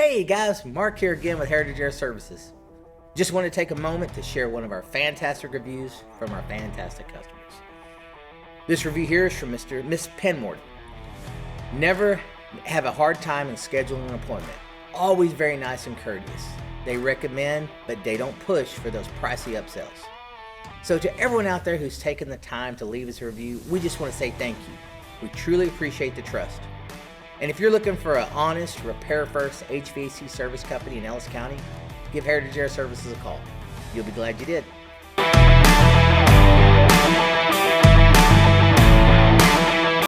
Hey guys, Mark here again with Heritage Air Services. Just want to take a moment to share one of our fantastic reviews from our fantastic customers. This review here is from Miss Penmorton. Never have a hard time in scheduling an appointment. Always very nice and courteous. They recommend, but they don't push for those pricey upsells. So to everyone out there who's taken the time to leave us a review, we just want to say thank you. We truly appreciate the trust. And if you're looking for an honest, repair-first HVAC service company in Ellis County, give Heritage Air Services a call. You'll be glad you did.